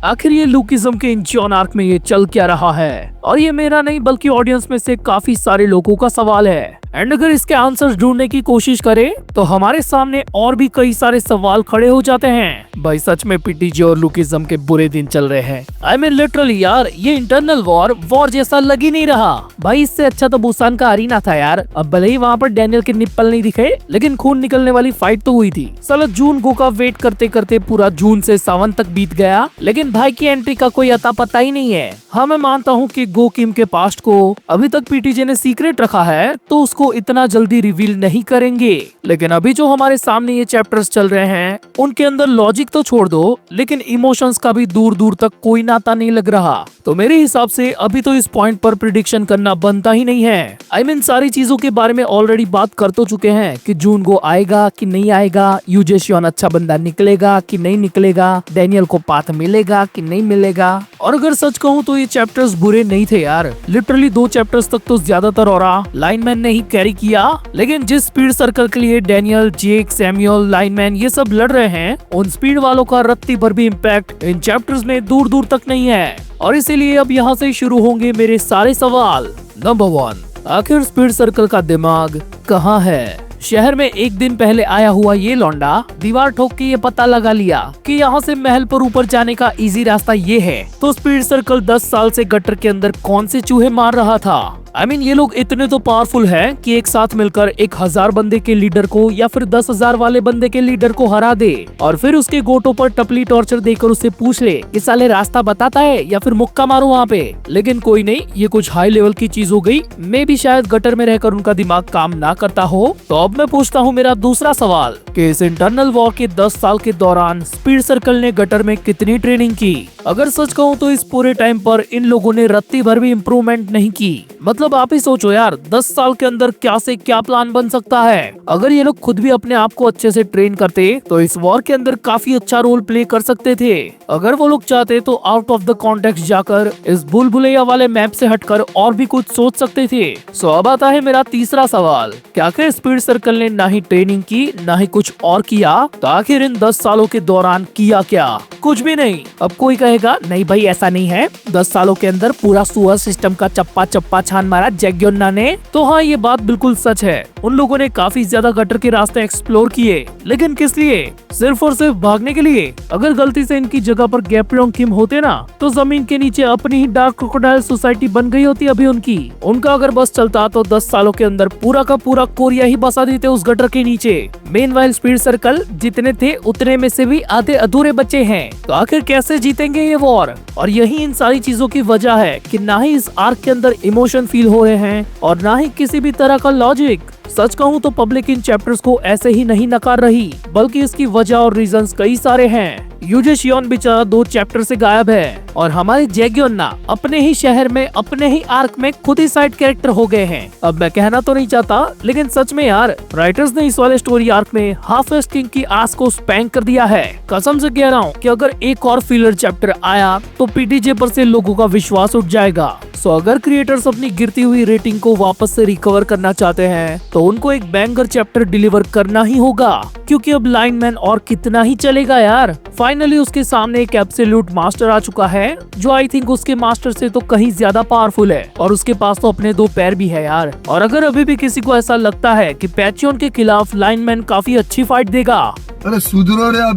आखिर ये लुकिज्म के इंचियन आर्क में ये चल क्या रहा है, और ये मेरा नहीं बल्कि ऑडियंस में से काफी सारे लोगों का सवाल है। एंड अगर इसके आंसर्स ढूंढने की कोशिश करें तो हमारे सामने और भी कई सारे सवाल खड़े हो जाते हैं। भाई सच में पीटीजे और लुकिज्म के बुरे दिन चल रहे हैं। आई मीन लिटरली यार, ये इंटरनल वॉर जैसा लग ही नहीं रहा। भाई इससे अच्छा तो बुसान का अरीना था यार। अब भले ही वहाँ पर डैनियल के निप्पल नहीं दिखे, लेकिन खून निकलने वाली फाइट तो हुई थी। साला जून गो का वेट करते करते पूरा जून से सावन तक बीत गया, लेकिन भाई की एंट्री का कोई अता पता ही नहीं है। हाँ मैं मानता हूँ कि गो किम के पास्ट को अभी तक पीटीजे ने सीक्रेट रखा है, तो उसको इतना जल्दी रिवील नहीं करेंगे। लेकिन अभी जो हमारे सामने ये चैप्टर्स चल रहे हैं, उनके अंदर लॉजिक तो छोड़ दो, लेकिन इमोशंस का भी दूर दूर तक कोई नाता नहीं लग रहा। तो मेरे हिसाब से अभी तो इस पॉइंट पर प्रिडिक्शन करना बनता ही नहीं है। आई मीन सारी चीजों के बारे में ऑलरेडी बात कर तो चुके हैं कि जून गो आएगा कि नहीं आएगा, यू जेसियन अच्छा बंदा निकलेगा कि नहीं निकलेगा, डैनियल को पाथ मिलेगा कि नहीं मिलेगा। और अगर सच कहूँ तो ये चैप्टर्स बुरे नहीं थे यार। लिटरली 2 चैप्टर्स तक तो ज्यादातर और लाइनमैन ने ही कैरी किया, लेकिन जिस स्पीड सर्कल के लिए डैनियल, जेक, सैमुअल, लाइनमैन ये सब लड़ रहे हैं, उन स्पीड वालों का रत्ती भर भी इम्पैक्ट इन चैप्टर्स में दूर दूर तक नहीं है। और इसीलिए अब यहाँ से शुरू होंगे मेरे सारे सवाल। नंबर 1, आखिर स्पीड सर्कल का दिमाग कहाँ है? शहर में एक दिन पहले आया हुआ ये लौंडा दीवार ठोक के ये पता लगा लिया कि यहाँ से महल पर ऊपर जाने का इजी रास्ता ये है, तो स्पीड सर्कल 10 साल से गटर के अंदर कौन से चूहे मार रहा था? आई मीन ये लोग इतने तो पावरफुल हैं कि एक साथ मिलकर 1000 बंदे के लीडर को या फिर 10,000 वाले बंदे के लीडर को हरा दे, और फिर उसके गोटों पर टपली टॉर्चर देकर उससे पूछ ले कि साले रास्ता बताता है या फिर मुक्का मारो वहाँ पे। लेकिन कोई नहीं, ये कुछ हाई लेवल की चीज हो गई। मे भी शायद गटर में रहकर उनका दिमाग काम ना करता हो। तो अब मैं पूछता हूँ मेरा दूसरा सवाल कि इस इंटरनल वॉर के 10 साल के दौरान स्पीड सर्कल ने गटर में कितनी ट्रेनिंग की? अगर सच कहूँ तो इस पूरे टाइम पर इन लोगों ने रत्ती भर भी इम्प्रूवमेंट नहीं की। मतलब आप ही सोचो यार, 10 साल के अंदर क्या से क्या प्लान बन सकता है। अगर ये लोग खुद भी अपने आप को अच्छे से ट्रेन करते तो इस वॉर के अंदर काफी अच्छा रोल प्ले कर सकते थे। अगर वो लोग चाहते तो आउट ऑफ द कॉन्टेक्स्ट जाकर इस भूल भुलैया वाले मैप से हटकर और भी कुछ सोच सकते थे। सो अब आता है मेरा तीसरा सवाल, क्या आखिर स्पीड सर्कल ने ना ही ट्रेनिंग की ना ही कुछ और किया, तो आखिर इन 10 सालों के दौरान किया क्या? कुछ भी नहीं। अब कोई कहेगा नहीं भाई ऐसा नहीं है, 10 सालों के अंदर पूरा सुअर सिस्टम का चप्पा चप्पा छान मारा जैग्योन्ना ने। तो हाँ ये बात बिल्कुल सच है, उन लोगों ने काफी ज्यादा गटर के रास्ते एक्सप्लोर किए, लेकिन किस लिए? सिर्फ और सिर्फ भागने के लिए। अगर गलती से इनकी जगह पर गैप्योंग किम होते ना, तो जमीन के नीचे अपनी ही डार्क क्रोकोडाइल सोसाइटी बन गई होती अभी उनकी। उनका अगर बस चलता तो 10 सालों के अंदर पूरा का पूरा कोरिया ही बसा देते उस गटर के नीचे। मेनवाइल स्पीड सर्कल जितने थे उतने में से भी आधे अधूरे बचे हैं। तो आखिर कैसे जीतेंगे ये वॉर? और यही इन सारी चीजों की वजह है कि ना ही इस आर्क के अंदर इमोशन फील हो रहे हैं और ना ही किसी भी तरह का लॉजिक। सच कहूँ तो पब्लिक इन चैप्टर्स को ऐसे ही नहीं नकार रही, बल्कि इसकी वजह और रीजंस कई सारे हैं। यू जेसियन बेचारा 2 चैप्टर से गायब है, और हमारे जैग्योन्ना अपने ही शहर में अपने ही आर्क में खुद ही साइड कैरेक्टर हो गए हैं। अब मैं कहना तो नहीं चाहता, लेकिन सच में यार राइटर्स ने इस वाले स्टोरी आर्क में हाफ वेस्ट किंग की आस को स्पैंक कर दिया है। कसम से कह रहा हूँ कि अगर एक और फिलर चैप्टर आया तो पीटीजे पर से लोगों का विश्वास उठ जाएगा। सो अगर क्रिएटर्स अपनी गिरती हुई रेटिंग को वापस से रिकवर करना चाहते हैं तो उनको एक बैंगर चैप्टर डिलीवर करना ही होगा, क्योंकि अब लाइनमैन और कितना ही चलेगा यार। फाइनली उसके सामने एक एब्सोल्यूट मास्टर आ चुका है, जो आई थिंक उसके मास्टर से तो कहीं ज्यादा पावरफुल है, और उसके पास तो अपने 2 पैर भी है यार। और अगर अभी भी किसी को ऐसा लगता है कि पैचियन के खिलाफ लाइनमैन काफी अच्छी फाइट देगा, अरे सुधरो रे,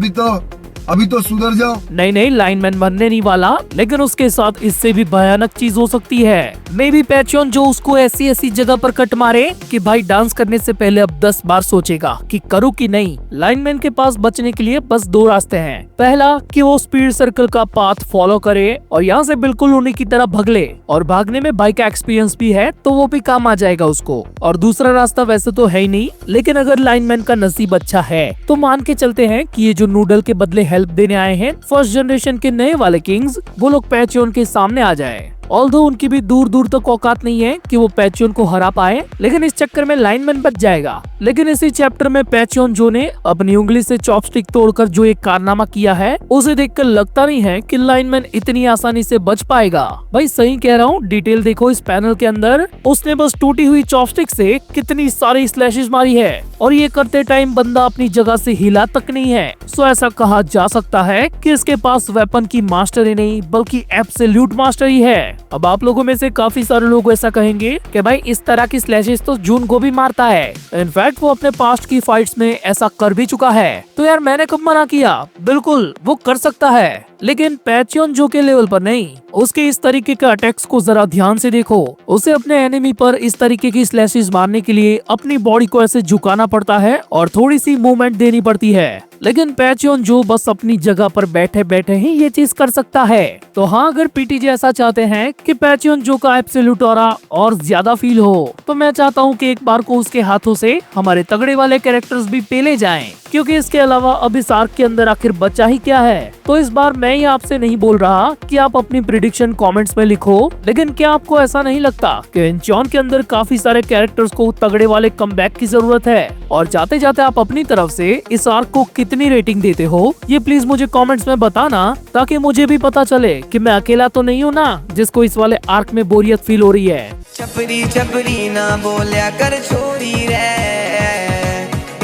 अभी तो सुधर जाओ। नहीं लाइनमैन मरने नहीं वाला, लेकिन उसके साथ इससे भी भयानक चीज हो सकती है। मे बी पैचियन जो उसको ऐसी जगह पर कट मारे कि भाई डांस करने से पहले अब 10 बार सोचेगा कि करूँ कि नहीं। लाइनमैन के पास बचने के लिए बस 2 रास्ते हैं। पहला कि वो स्पीड सर्कल का पाथ फॉलो करे और यहाँ से बिल्कुल उन्हीं की तरह भाग ले, और भागने में भाई का एक्सपीरियंस भी है तो वो भी काम आ जाएगा उसको। और दूसरा रास्ता वैसे तो है ही नहीं, लेकिन अगर लाइनमैन का नसीब अच्छा है तो मान के चलते हैं कि ये जो नूडल के बदले हेल्प देने आए हैं फर्स्ट जनरेशन के नए वाले किंग्स, वो लोग पैचियन के सामने आ जाए। ऑल्दो उनकी भी दूर दूर तक औकात नहीं है कि वो पैचियन को हरा पाए, लेकिन इस चक्कर में लाइनमैन बच जाएगा। लेकिन इसी चैप्टर में पैचियन जो ने अपनी उंगली से चॉपस्टिक तोड़कर जो एक कारनामा किया है, उसे देखकर लगता नहीं है कि लाइनमैन इतनी आसानी से बच पाएगा। भाई सही कह रहा हूँ, डिटेल देखो इस पैनल के अंदर, उसने बस टूटी हुई चॉपस्टिक से कितनी सारी स्लैशेस मारी है और ये करते टाइम बंदा अपनी जगह से हिला तक नहीं है। सो ऐसा कहा जा सकता है कि इसके पास वेपन की मास्टर ही नहीं बल्कि एब्सोल्यूट मास्टर ही है। अब आप लोगों में से काफी सारे लोग ऐसा कहेंगे कि भाई इस तरह की स्लैशेस तो जून को भी मारता है, इनफैक्ट वो अपने पास्ट की फाइट्स में ऐसा कर भी चुका है। तो यार मैंने कब मना किया, बिल्कुल वो कर सकता है, लेकिन पैचियन जो के लेवल पर नहीं। उसके इस तरीके के अटैक्स को जरा ध्यान से देखो, उसे अपने एनिमी पर इस तरीके की स्लैशेस मारने के लिए अपनी बॉडी को ऐसे झुकाना पड़ता है और थोड़ी सी मूवमेंट देनी पड़ती है, लेकिन पैचियन जो बस अपनी जगह पर बैठे बैठे ही ये चीज कर सकता है। तो हाँ, अगर पीटीजे ऐसा चाहते हैं कि पैचियन जो का एब्सोल्यूट ऑरा और ज्यादा फील हो, तो मैं चाहता हूँ कि एक बार को उसके हाथों से हमारे तगड़े वाले कैरेक्टर्स भी पेले जाएं, क्योंकि इसके अलावा अब इस आर्क के अंदर आखिर बचा ही क्या है। तो इस बार मैं ही आपसे नहीं बोल रहा कि आप अपनी प्रिडिक्शन कमेंट्स में लिखो, लेकिन क्या आपको ऐसा नहीं लगता कि इंचॉन के अंदर काफी सारे कैरेक्टर्स को तगड़े वाले कमबैक की जरूरत है? और जाते जाते आप अपनी तरफ से इस आर्क को कितनी रेटिंग देते हो, ये प्लीज मुझे कमेंट्स में बताना, ताकि मुझे भी पता चले कि मैं अकेला तो नहीं हूँ ना जिसको इस वाले आर्क में बोरियत फील हो रही है। छपरी छपरी ना बोलिया कर छोरी रे,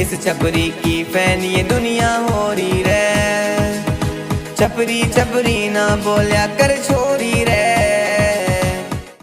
इस छपरी की फैन ये दुनिया हो रही रे। छपरी छपरी ना बोलिया कर छोरी रे,